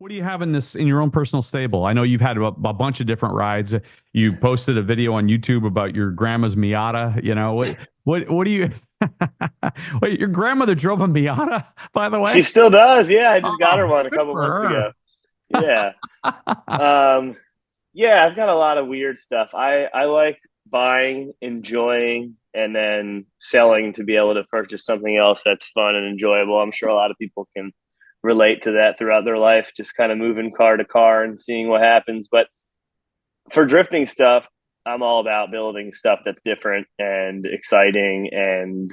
What do you have in your own personal stable? I know you've had a bunch of different rides. You posted a video on YouTube about your grandma's Miata. What do you? Wait, your grandmother drove a Miata, by the She way? still does. Yeah, I just got her Oh, one a good couple for months ago. her. Yeah. Um, yeah, I've got a lot of weird stuff. I like buying, enjoying, and then selling to be able to purchase something else that's fun and enjoyable. I'm sure a lot of people can relate to that throughout their life, just kind of moving car to car and seeing what happens. But for drifting stuff, I'm all about building stuff that's different and exciting and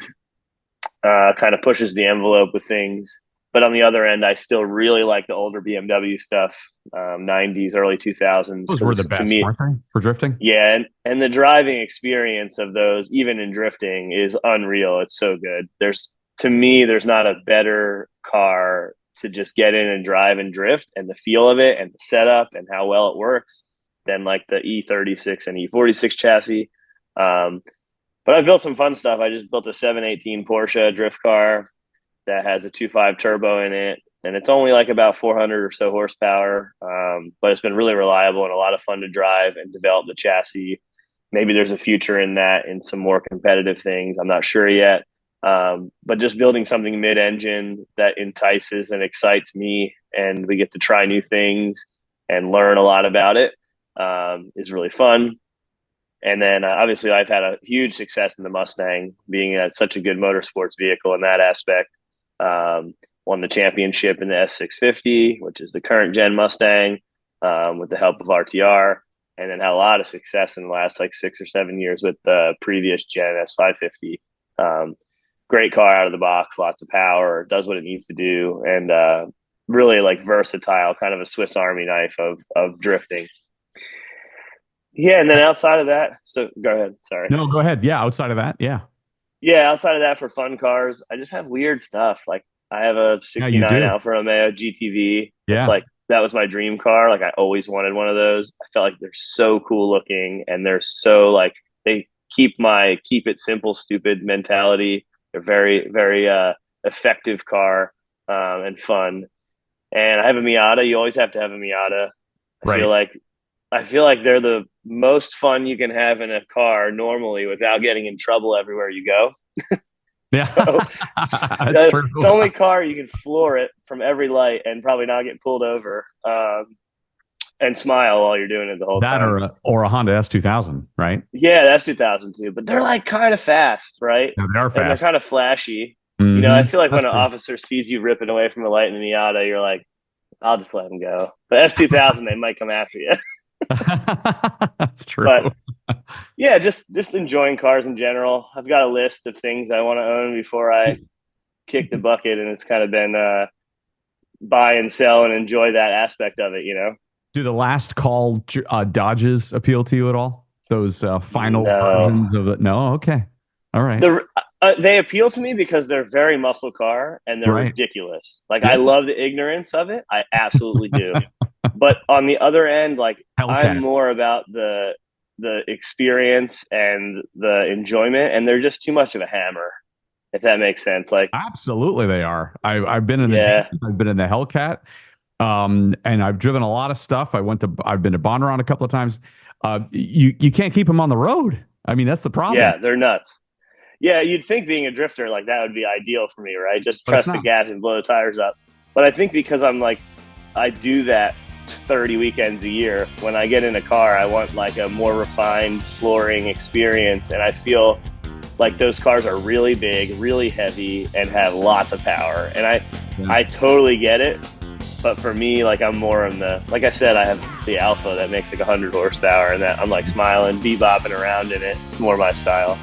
kind of pushes the envelope with things. But on the other end, I still really like the older BMW stuff, 90s, early 2000s, Those were the because to best, me, weren't they, for drifting? yeah, and the driving experience of those, even in drifting, is unreal. It's so good. To me, there's not a better car to just get in and drive and drift, and the feel of it and the setup and how well it works than like the E36 and E46 chassis. Um, but I've built some fun stuff. I just built a 718 Porsche drift car that has a 2.5 turbo in it, and it's only like about 400 or so horsepower. But it's been really reliable and a lot of fun to drive and develop the chassis. Maybe there's a future in that in some more competitive things. I'm not sure yet. But just building something mid-engine that entices and excites me, and we get to try new things and learn a lot about it, is really fun. And then obviously, I've had a huge success in the Mustang, being such a good motorsports vehicle in that aspect. Won the championship in the S650, which is the current gen Mustang, with the help of RTR, and then had a lot of success in the last like 6 or 7 years with the previous gen S550. Great car out of the box, lots of power, does what it needs to do, and really like versatile, kind of a Swiss Army knife of drifting. Yeah, and then outside of that, so go ahead. Sorry. No, go ahead. Yeah, outside of that, yeah, Yeah, outside of that, for fun cars, I just have weird stuff. Like I have a yeah, you '69 do. Alfa Romeo GTV. That's Yeah, like that was my dream car. Like I always wanted one of those. I felt like they're so cool looking, and they're so like they keep it simple, stupid mentality. They're very effective car, and fun. And I have a Miata. You always have to have a Miata. I feel right. like I feel like they're the most fun you can have in a car normally without getting in trouble everywhere you go. Yeah, So that's true. it's the only car you can floor it from every light and probably not get pulled over, and smile while you're doing it the whole That time. or a Honda S2000, right? Yeah, that's 2002, but they're like kind of fast, right? Yeah, they are And they're fast. kind of flashy. I Hmm. feel like when That's an true. officer sees you ripping away from a light in the Miata, you're like, I'll just let him go. But S2000, they might come after you. That's true. But yeah, just enjoying cars in general. I've got a list of things I want to own before I kick the bucket, and it's kind of been buy and sell and enjoy that aspect of it. Do the last call Dodges appeal to you at all? Those final No, versions of it? No. Okay. All right. they appeal to me because they're very muscle car and they're Right. ridiculous. Like I Yep. love the ignorance of it. I absolutely do. But on the other end, like I'm Hellcat. more about the experience and the enjoyment, and they're just too much of a hammer, if that makes sense. Like, Absolutely, they are. I've been in the yeah, I've been in the Hellcat, and I've driven a lot of stuff. I've been to Bondurant a couple of times. You can't keep them on the road. I mean, that's the problem. yeah, they're nuts. Yeah, you'd think being a drifter like that would be ideal for me, right? Just But it's press the not. gas and blow the tires up. But I think because I do that 30 weekends a year. When I get in a car, I want like a more refined flooring experience, and I feel like those cars are really big, really heavy, and have lots of power. And I Yeah. I totally get it. But for me, like I'm more in the like I said, I have the Alpha that makes like 100 horsepower, and that I'm like smiling, bebopping around in it. It's more my style.